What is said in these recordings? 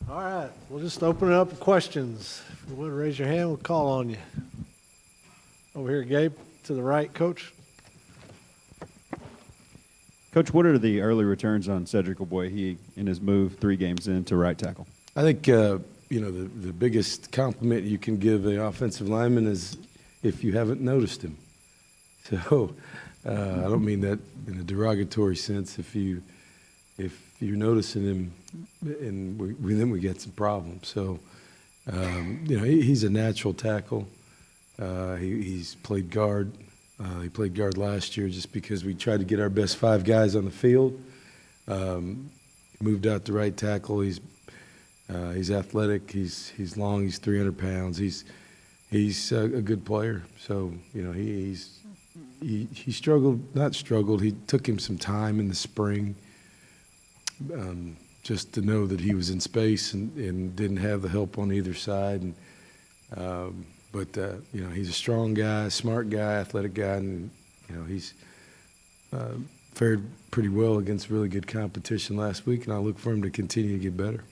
All right, we'll just open it up for questions. If you want to raise your hand, we'll call on you. Over here, Gabe, to the right, Coach. Coach, what are the early returns on Cedric Ogbuehi in his move 3 games into right tackle? I think, the biggest compliment you can give the offensive lineman is if you haven't noticed him. So I don't mean that in a derogatory sense. If you're noticing him, and then we get some problems. So, he's a natural tackle. He's played guard. He played guard last year just because we tried to get our best 5 guys on the field. Moved out to right tackle. He's athletic. He's long. He's 300 pounds. He's a good player. So he not struggled. He took him some time in the spring, just to know that he was in space and didn't have the help on either side. But he's a strong guy, smart guy, athletic guy, and he's fared pretty well against really good competition last week, and I look for him to continue to get better.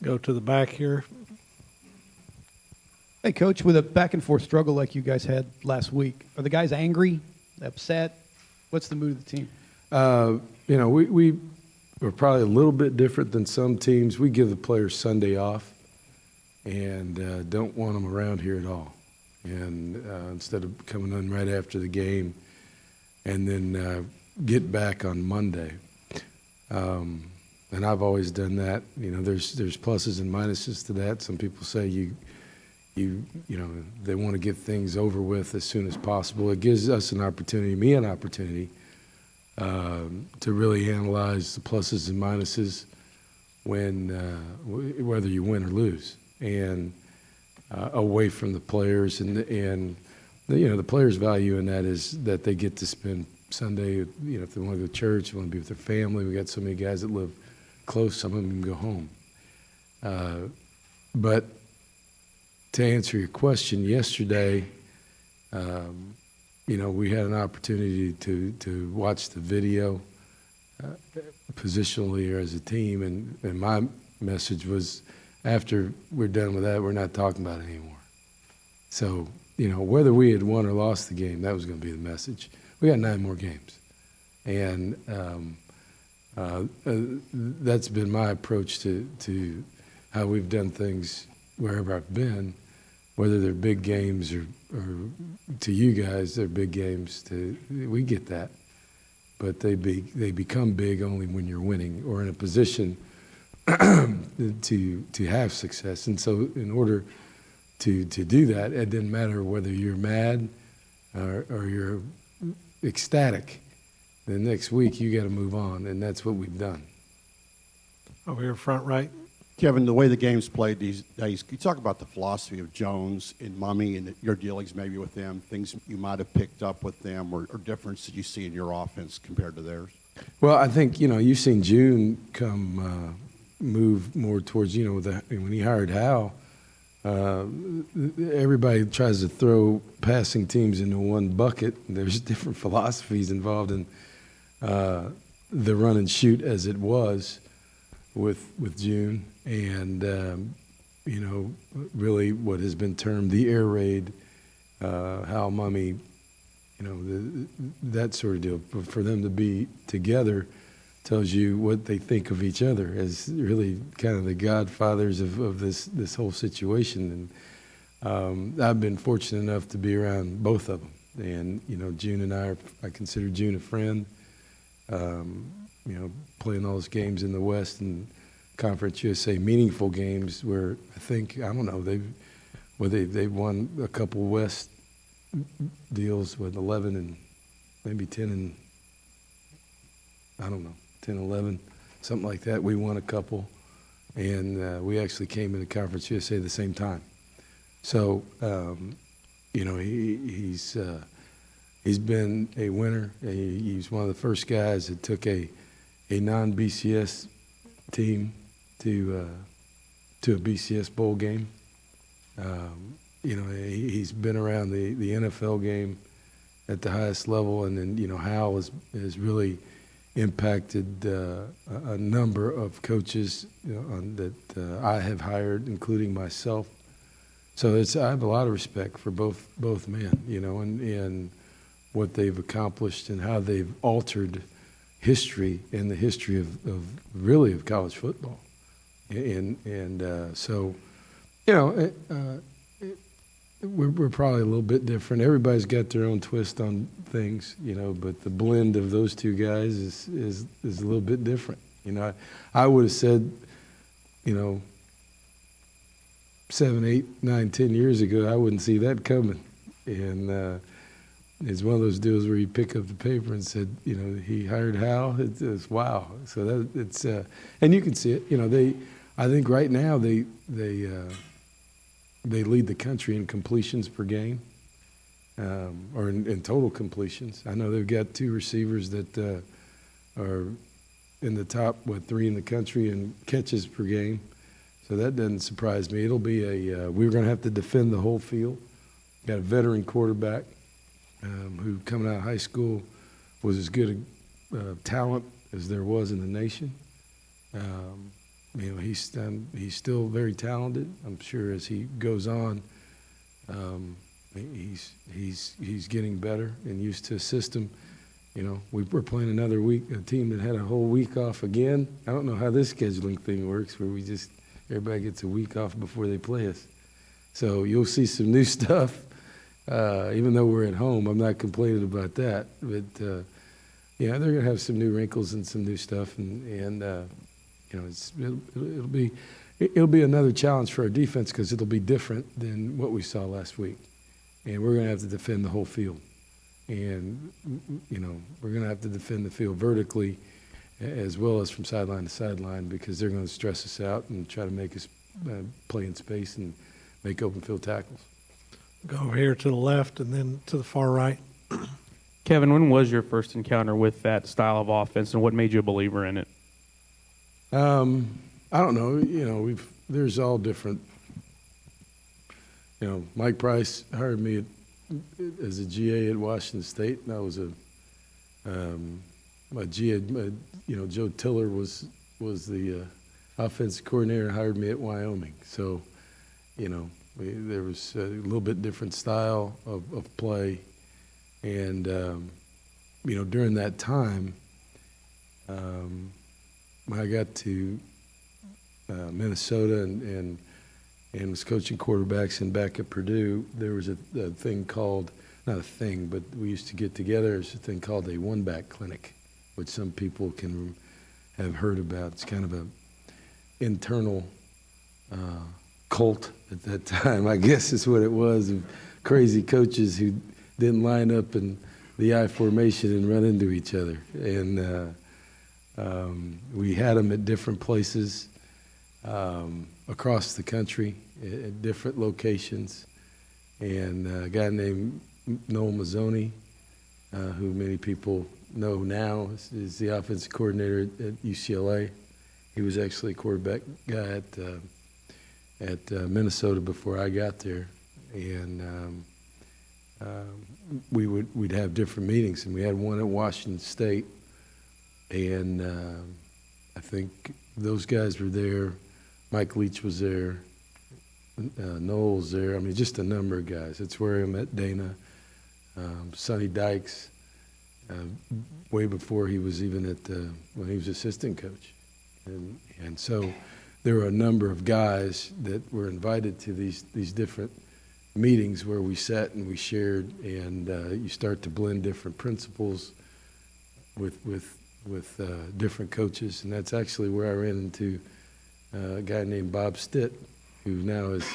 Go to the back here. Hey, Coach, with a back-and-forth struggle like you guys had last week, are the guys angry, upset? What's the mood of the team? We're probably a little bit different than some teams. We give the players Sunday off and don't want them around here at all. And instead of coming in right after the game and then get back on Monday. And I've always done that. There's pluses and minuses to that. Some people say they want to get things over with as soon as possible. It gives us an opportunity, me an opportunity, to really analyze the pluses and minuses whether you win or lose, and away from the players. And the players' value in that is that they get to spend Sunday, if they want to go to church, they want to be with their family. We got so many guys that live close, some of them can go home. But to answer your question, yesterday, we had an opportunity to watch the video positionally or as a team, and my message was, after we're done with that, we're not talking about it anymore. So, whether we had won or lost the game, that was going to be the message. We got 9 more games, and that's been my approach to how we've done things wherever I've been, whether they're big games or to you guys, they're big games. We get that, but they become big only when you're winning or in a position to have success. And so, in order to do that, it didn't matter whether you're mad or you're ecstatic. The next week you got to move on, and that's what we've done. Over here, front right. Kevin, the way the game's played these days, you talk about the philosophy of Jones and Mummy and your dealings maybe with them, things you might have picked up with them or differences you see in your offense compared to theirs? Well, I think, you've seen June come move more towards, when he hired Hal, everybody tries to throw passing teams into one bucket. There's different philosophies involved in the run and shoot as it was with June, and really what has been termed the air raid, Hal, Mummy, that sort of deal. For them to be together tells you what they think of each other as really kind of the godfathers of this whole situation. And I've been fortunate enough to be around both of them. And June and I consider June a friend. Playing all those games in the West and Conference USA, meaningful games where I think, I don't know, they've won a couple West deals with 11 and maybe 10 and, I don't know, 10, 11, something like that. We won a couple, and we actually came into Conference USA at the same time. So, he's been a winner. He's one of the first guys that took a non-BCS team to a BCS bowl game. He's been around the NFL game at the highest level, and then Hal is really impacted a number of coaches, that I have hired, including myself. So I have a lot of respect for both men, and what they've accomplished and how they've altered history and the history of college football. So, we're probably a little bit different. Everybody's got their own twist on things, but the blend of those two guys is a little bit different. I would have said, 7, 8, 9, 10 years ago, I wouldn't see that coming. And it's one of those deals where you pick up the paper and said, he hired Hal. It's wow. So it's and you can see it. I think right now they lead the country in completions per game, or in total completions. I know they've got 2 receivers that are in the top 3 in the country in catches per game. So that doesn't surprise me. It'll be we're going to have to defend the whole field. Got a veteran quarterback who, coming out of high school, was as good a talent as there was in the nation. He's still very talented. I'm sure as he goes on, he's getting better and used to a system. We're playing another week, a team that had a whole week off again. I don't know how this scheduling thing works, where everybody gets a week off before they play us. So you'll see some new stuff. Even though we're at home, I'm not complaining about that. But they're going to have some new wrinkles and some new stuff, and it'll be another challenge for our defense, because it'll be different than what we saw last week, and we're going to have to defend the whole field, and we're going to have to defend the field vertically as well as from sideline to sideline, because they're going to stress us out and try to make us play in space and make open field tackles. Go over here to the left and then to the far right. Kevin, when was your first encounter with that style of offense, and what made you a believer in it? I don't know. There's all different. Mike Price hired me as a GA at Washington State, and I was my GA. Joe Tiller was the offensive coordinator, hired me at Wyoming. So, there was a little bit different style of play, and during that time, when I got to Minnesota and was coaching quarterbacks, and back at Purdue, there was a thing called, not a thing, but we used to get together. There's a thing called a one-back clinic, which some people can have heard about. It's kind of a internal cult at that time, I guess is what it was, of crazy coaches who didn't line up in the I formation and run into each other. And we had them at different places across the country, at different locations. And a guy named Noel Mazzoni, who many people know now, is the offensive coordinator at UCLA. He was actually a quarterback guy at Minnesota before I got there, and we'd have different meetings, and we had one at Washington State, and I think those guys were there. Mike Leach was there. Noel was there. I mean, just a number of guys. It's where I met Dana, Sonny Dykes, way before he was even when he was assistant coach, and so there were a number of guys that were invited to these different meetings where we sat and we shared, and you start to blend different principles with different coaches, and that's actually where I ran into a guy named Bob Stitt, who now is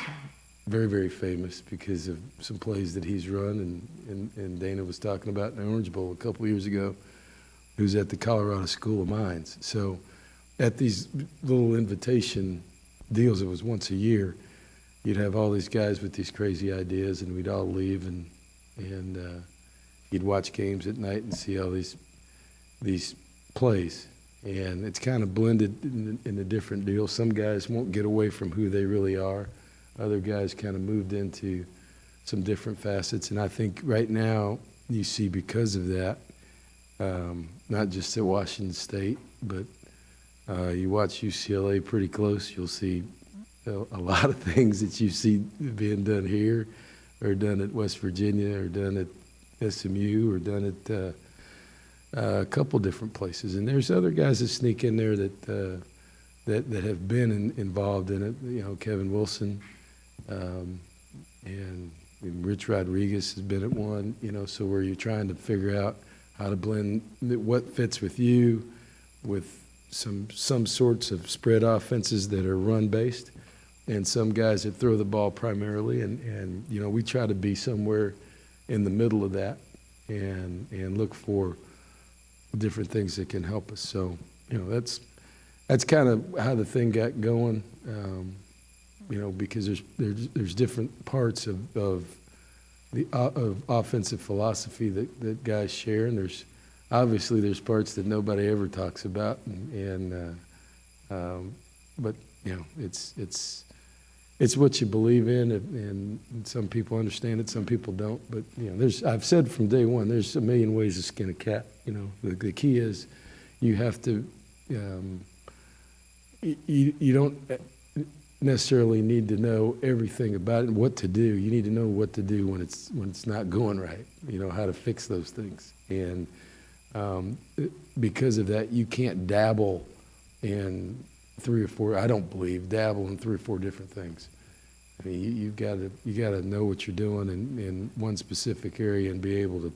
very, very famous because of some plays that he's run, and Dana was talking about in the Orange Bowl a couple of years ago, who's at the Colorado School of Mines. So at these little invitation deals, it was once a year, you'd have all these guys with these crazy ideas, and we'd all leave, and you'd watch games at night and see all these plays. And it's kind of blended in the different deals. Some guys won't get away from who they really are. Other guys kind of moved into some different facets. And I think right now you see, because of that, not just at Washington State, but you watch UCLA pretty close, you'll see a lot of things that you see being done here, or done at West Virginia, or done at SMU, or done at a couple different places. And there's other guys that sneak in there that have been involved in it. You know, Kevin Wilson, and Rich Rodriguez has been at one. You know, so where you're trying to figure out how to blend what fits with you, with some sorts of spread offenses that are run based, and some guys that throw the ball primarily. And you know, we try to be somewhere in the middle of that, and look for different things that can help us. So, you know, that's kind of how the thing got going. You know, because there's different parts of the of offensive philosophy that guys share, and there's parts that nobody ever talks about, but you know, it's what you believe in, and some people understand it, some people don't. But you know, I've said from day one, there's a million ways to skin a cat. You know, the key is you have to you don't necessarily need to know everything about it and what to do. You need to know what to do when it's not going right. You know, how to fix those things. And because of that, you can't dabble in three or four different things. I mean, you gotta know what you're doing in one specific area and be able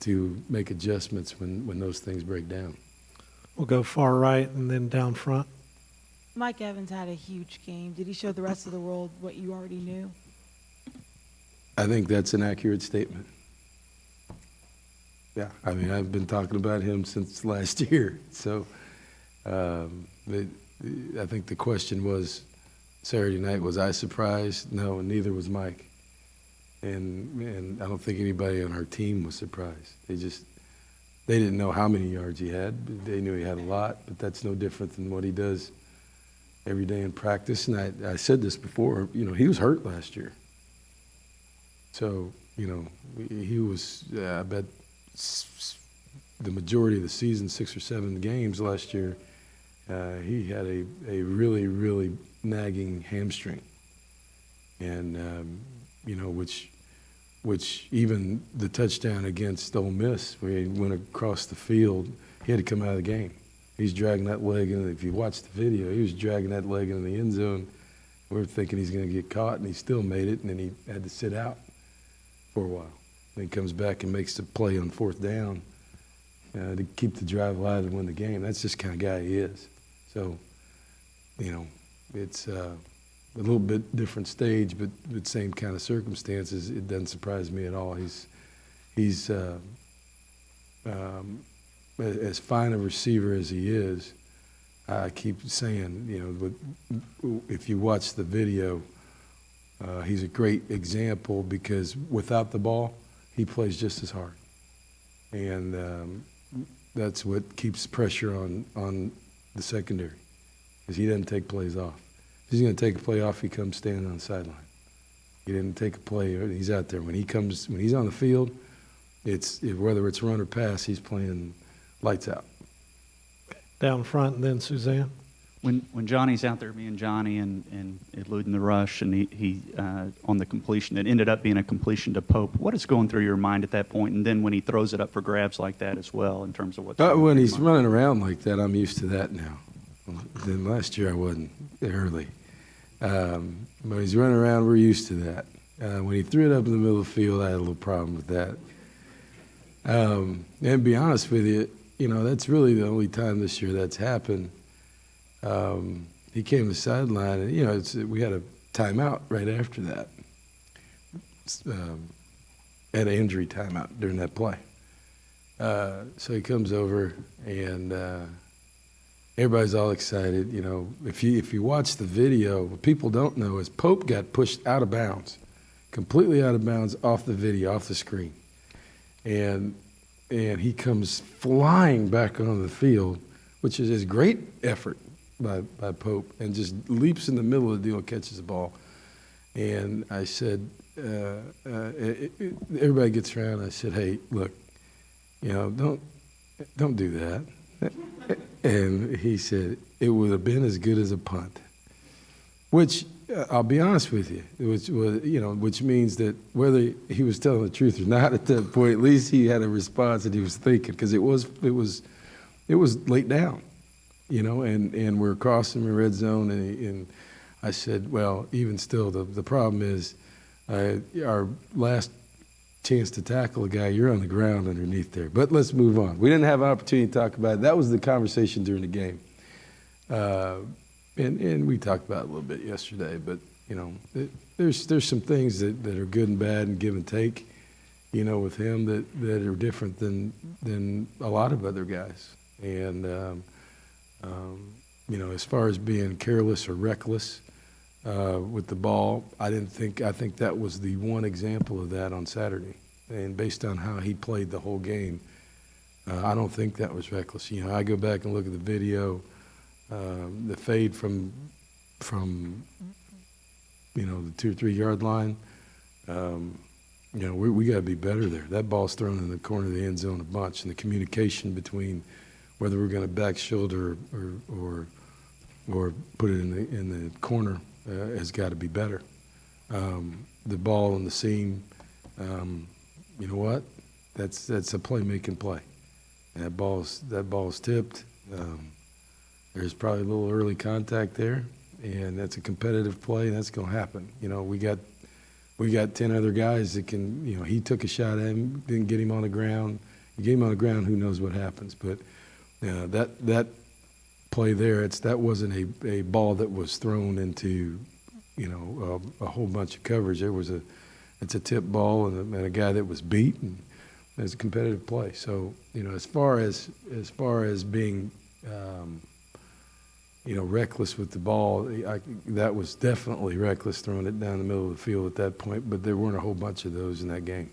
to make adjustments when those things break down. We'll go far right and then down front. Mike Evans had a huge game. Did he show the rest of the world what you already knew? I think that's an accurate statement. Yeah, I mean, I've been talking about him since last year. So I think the question was Saturday night, was I surprised? No, and neither was Mike. And I don't think anybody on our team was surprised. They didn't know how many yards he had. But they knew he had a lot, but that's no different than what he does every day in practice. And I said this before, you know, he was hurt last year. So, you know, he was, I bet the majority of the season, 6 or 7 games last year, he had a really, really nagging hamstring. And, you know, which even the touchdown against Ole Miss, where he went across the field, he had to come out of the game. He's dragging that leg in. If you watch the video, he was dragging that leg into the end zone. We were thinking he's going to get caught, and he still made it, and then he had to sit out for a while. Then he comes back and makes the play on 4th down to keep the drive alive and win the game. That's just the kind of guy he is. So, you know, it's a little bit different stage, but the same kind of circumstances. It doesn't surprise me at all. He's as fine a receiver as he is. I keep saying, you know, if you watch the video, he's a great example, because without the ball, he plays just as hard. And that's what keeps pressure on the secondary, because he doesn't take plays off. If he's going to take a play off, he comes standing on the sideline. He didn't take a play, he's out there. When he's on the field, whether it's run or pass, he's playing lights out. Down front and then Suzanne. When Johnny's out there being Johnny and eluding the rush, and he on the completion, it ended up being a completion to Pope. What is going through your mind at that point? And then when he throws it up for grabs like that as well, in terms of what's going When through he's your mind? running around like that, I'm used to that now. Then last year I wasn't early. But he's running around, we're used to that. When he threw it up in the middle of the field, I had a little problem with that. And to be honest with you, you know, that's really the only time this year that's happened. He came to the sideline, and, you know, we had a timeout right after that. Had an injury timeout during that play. So he comes over, and everybody's all excited. You know, if you watch the video, what people don't know is Pope got pushed out of bounds, completely out of bounds, off the video, off the screen. And he comes flying back onto the field, which is his great effort by Pope, and just leaps in the middle of the deal and catches the ball. And I said, everybody gets around. I said, hey, look, you know, don't do that. And he said, it would have been as good as a punt. Which, I'll be honest with you, which means that whether he was telling the truth or not at that point, at least he had a response and he was thinking, because it was late down, and we're crossing the red zone, and I said, well, even still, the problem is our last chance to tackle a guy, you're on the ground underneath there. But let's move on. We didn't have an opportunity to talk about it. That was the conversation during the game. And we talked about it a little bit yesterday, but, there's some things that are good and bad and give and take, with him that are different than a lot of other guys. And, as far as being careless or reckless with the ball, I think that was the one example of that on Saturday. And based on how he played the whole game, I don't think that was reckless. I go back and look at the video, the fade from the 2 or 3 yard line. We got to be better there. That ball's thrown in the corner of the end zone a bunch, and the communication between whether we're going to back shoulder or put it in the corner has got to be better. The ball on the seam, you know what? That's a playmaking play. That ball's tipped. There's probably a little early contact there, and that's a competitive play, and that's going to happen. We got 10 other guys that can. He took a shot at him, didn't get him on the ground. You get him on the ground, who knows what happens? But that play there, that wasn't a ball that was thrown into a whole bunch of coverage. It's a tip ball and a guy that was beat, and it's a competitive play. So as far as being reckless with the ball, that was definitely reckless, throwing it down the middle of the field at that point. But there weren't a whole bunch of those in that game.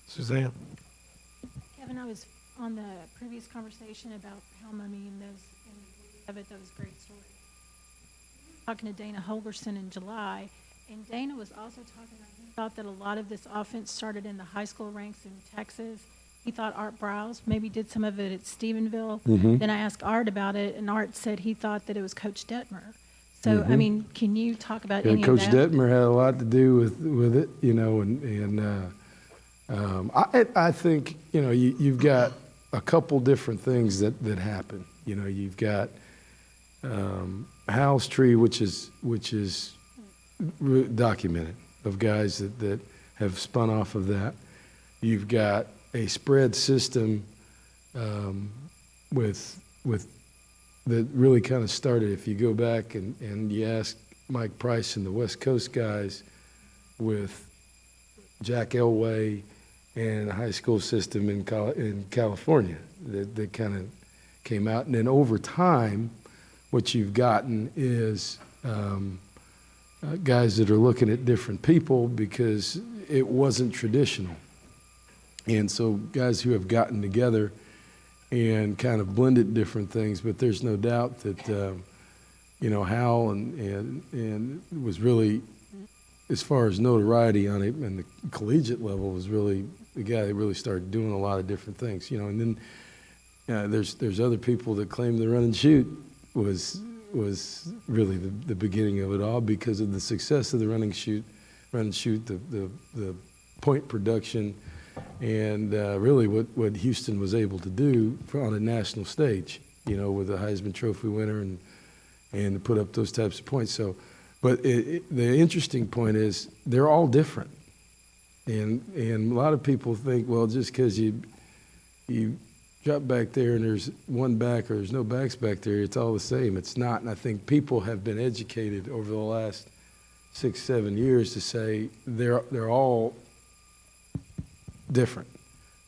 Suzanne? Kevin, I was on the previous conversation about how Mummy and that was a great story. Talking to Dana Holgerson in July, and Dana was also talking about he thought that a lot of this offense started in the high school ranks in Texas. He thought Art Browse maybe did some of it at Stephenville. Mm-hmm. Then I asked Art about it, and Art said he thought that it was Coach Detmer. So, I mean, can you talk about any Coach of that? Detmer had a lot to do with it, I think, you've got a couple different things that happen. You've got Hal's tree, which is documented, of guys that have spun off of that. You've got a spread system with that really kind of started. If you go back and you ask Mike Price and the West Coast guys with Jack Elway and a high school system in California that kind of came out, and then over time, what you've gotten is guys that are looking at different people because it wasn't traditional. And so guys who have gotten together and kind of blended different things, but there's no doubt that, Hal and was really, as far as notoriety on it and the collegiate level, was really the guy that really started doing a lot of different things, and then there's other people that claim the run and shoot was really the beginning of it all because of the success of the run and shoot, the point production, and really what Houston was able to do on a national stage, with a Heisman Trophy winner and to put up those types of points. So, but the interesting point is they're all different, and a lot of people think, well, just because you drop back there and there's one back or there's no backs back there, it's all the same. It's not, and I think people have been educated over the last 6-7 years to say they're all different,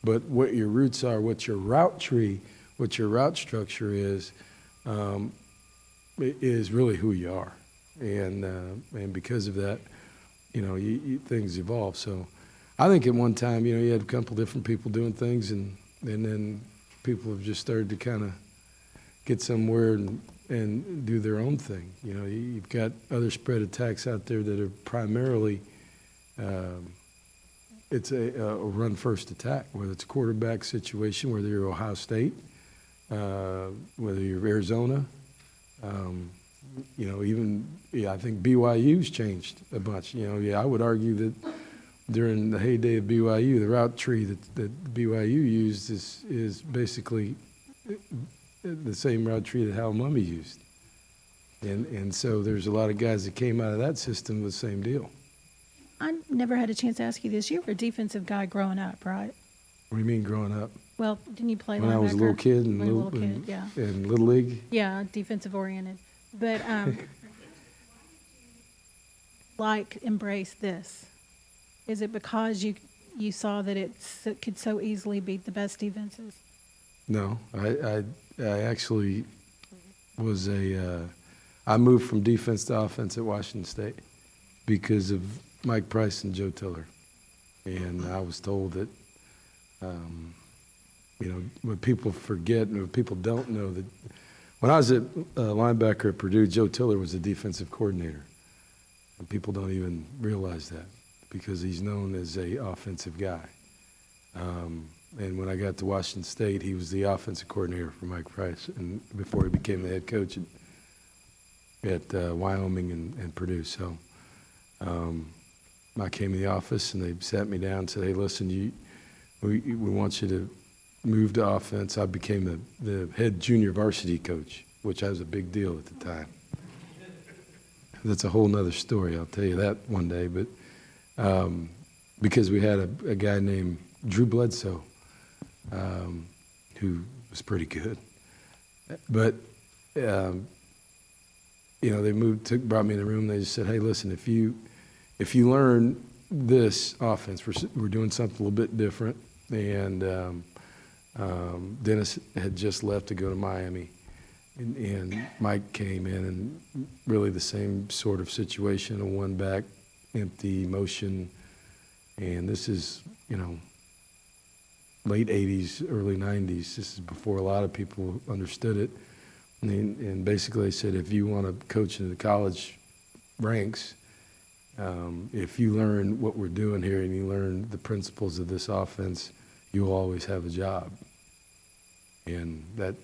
but what your roots are, what your route tree, what your route structure is really who you are, and because of that, things evolve. So, I think at one time, you had a couple different people doing things, and then people have just started to kind of get somewhere and do their own thing. You've got other spread attacks out there that are primarily it's a run-first attack, whether it's a quarterback situation, whether you're Ohio State, whether you're Arizona, even, I think BYU's changed a bunch. I would argue that during the heyday of BYU, the route tree that BYU used is basically the same route tree that Hal Mumme used. And so there's a lot of guys that came out of that system with the same deal. I never had a chance to ask you this. You were a defensive guy growing up, right? What do you mean growing up? Well, didn't you play When linebacker? I was a little kid When you were a little kid, yeah. in Little League? Yeah, defensive oriented. But like embrace this? Is it because you saw that it could so easily beat the best defenses? No, I actually was I moved from defense to offense at Washington State because of Mike Price and Joe Tiller. And I was told that, what people forget and what people don't know, that when I was a linebacker at Purdue, Joe Tiller was the defensive coordinator. And people don't even realize that because he's known as a offensive guy. And when I got to Washington State, he was the offensive coordinator for Mike Price, and before he became the head coach at Wyoming and Purdue. So I came to the office, and they sat me down and said, "Hey, listen, we want you to move to offense." I became the head junior varsity coach, which was a big deal at the time. That's a whole nother story. I'll tell you that one day. But because we had a guy named Drew Bledsoe, who was pretty good. But, they brought me in the room. They just said, "Hey, listen, if you learn this offense, we're doing something a little bit different." And Dennis had just left to go to Miami. And Mike came in, and really the same sort of situation, a one back, empty motion. And this is, late 80s, early 90s. This is before a lot of people understood it. And basically they said, if you want to coach in the college ranks, if you learn what we're doing here and you learn the principles of this offense, you'll always have a job. And that,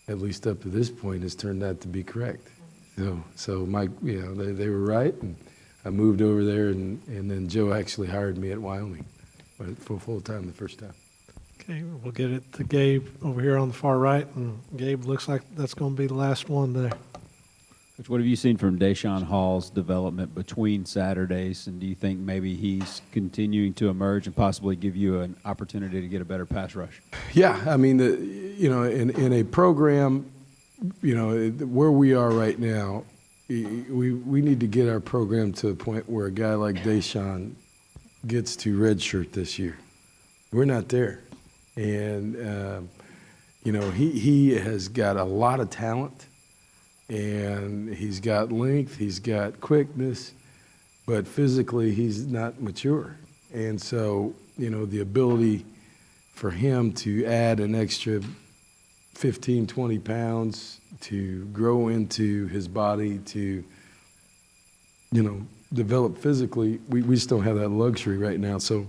at least up to this point, has turned out to be correct. So Mike, they were right, and I moved over there, and then Joe actually hired me at Wyoming for full time the first time. Okay, we'll get it to Gabe over here on the far right, and Gabe, looks like that's going to be the last one there. Coach, what have you seen from Deshaun Hall's development between Saturdays, and do you think maybe he's continuing to emerge and possibly give you an opportunity to get a better pass rush? Yeah, I mean, in a program, where we are right now, we need to get our program to a point where a guy like Deshaun gets to redshirt this year. We're not there. And, he has got a lot of talent, and he's got length, he's got quickness, but physically he's not mature. And so, the ability for him to add an extra 15, 20 pounds, to grow into his body, to, develop physically, we just don't have that luxury right now. So,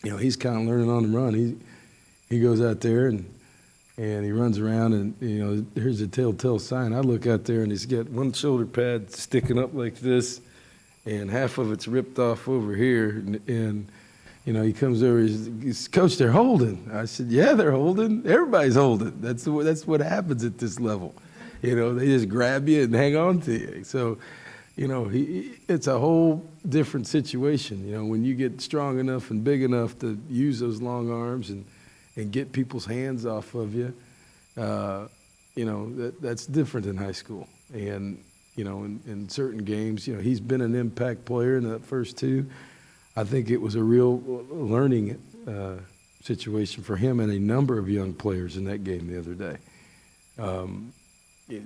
he's kind of learning on the run. He goes out there and he runs around, and, here's a telltale sign. I look out there, and he's got one shoulder pad sticking up like this, and half of it's ripped off over here. And he comes over, he's, "Coach, they're holding." I said, "Yeah, they're holding. Everybody's holding. That's what happens at this level. They just grab you and hang on to you." So, it's a whole different situation. When you get strong enough and big enough to use those long arms and get people's hands off of you, that's different in high school. And, in certain games, he's been an impact player in the first two. I think it was a real learning situation for him and a number of young players in that game the other day.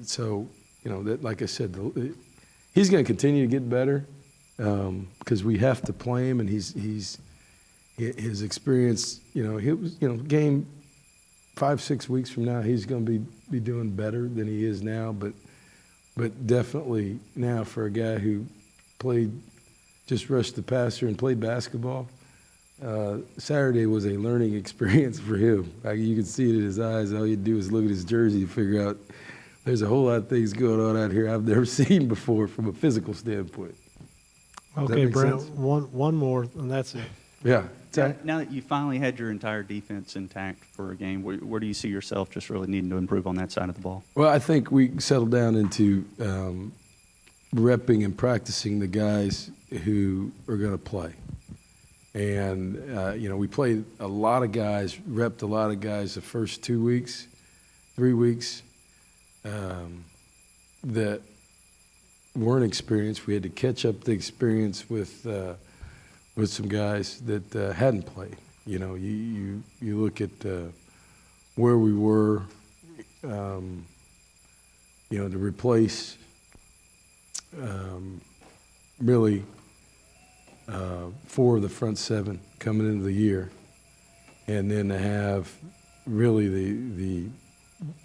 So, that, like I said, he's going to continue to get better because we have to play him, and his experience, game 5-6 weeks from now, he's going to be doing better than he is now. But definitely now, for a guy who just rushed the passer and played basketball, Saturday was a learning experience for him. You could see it in his eyes. All you do is look at his jersey and figure out there's a whole lot of things going on out here I've never seen before from a physical standpoint. Does that Okay, make Brent, sense? one more, and that's it. Yeah. Now that you finally had your entire defense intact for a game, where do you see yourself just really needing to improve on that side of the ball? Well, I think we settled down into repping and practicing the guys who are going to play. And, we played a lot of guys, repped a lot of guys the first 2 weeks, 3 weeks that weren't experienced. We had to catch up the experience with some guys that hadn't played. You look at where we were, to replace really 4 of the front 7 coming into the year, and then to have really the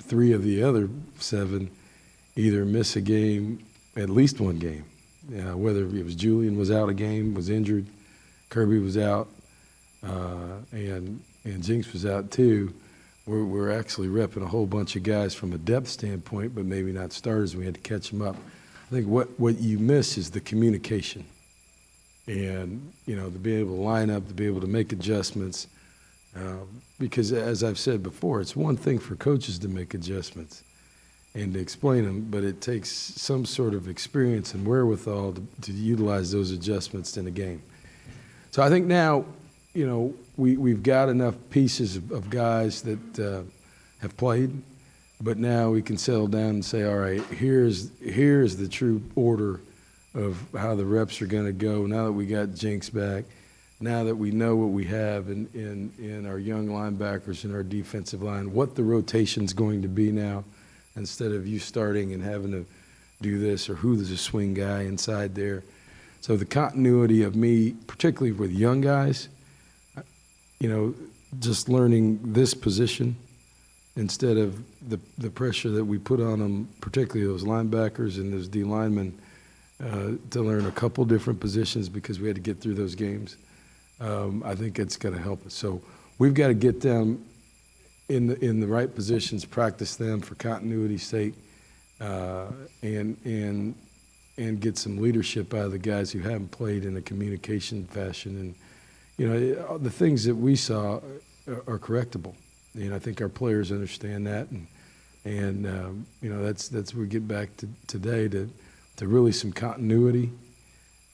3 of the other 7 either miss a game, at least one game, whether it was Julian was out a game, was injured, Kirby was out, and Jinx was out too. We're actually repping a whole bunch of guys from a depth standpoint, but maybe not starters. We had to catch them up. I think what you miss is the communication, and to be able to line up, to be able to make adjustments, because as I've said before, it's one thing for coaches to make adjustments and to explain them, but it takes some sort of experience and wherewithal to utilize those adjustments in a game. So I think now, we've got enough pieces of guys that have played, but now we can settle down and say, all right, here's the true order of how the reps are going to go now that we got Jinx back, now that we know what we have in our young linebackers and our defensive line, what the rotation's going to be now, instead of you starting and having to do this, or who's a swing guy inside there. So the continuity of me, particularly with young guys, just learning this position instead of the pressure that we put on them, particularly those linebackers and those D linemen, to learn a couple different positions because we had to get through those games. I think it's going to help us. So we've got to get them in the right positions, practice them for continuity's sake, and get some leadership out of the guys who haven't played in a communication fashion. And the things that we saw are correctable. I think our players understand that, and that's where we get back to today to really some continuity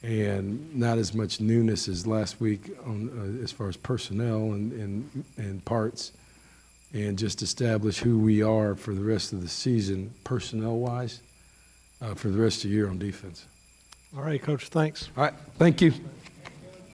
and not as much newness as last week on as far as personnel and parts, and just establish who we are for the rest of the season personnel-wise for the rest of the year on defense. All right, Coach, thanks. All right, thank you.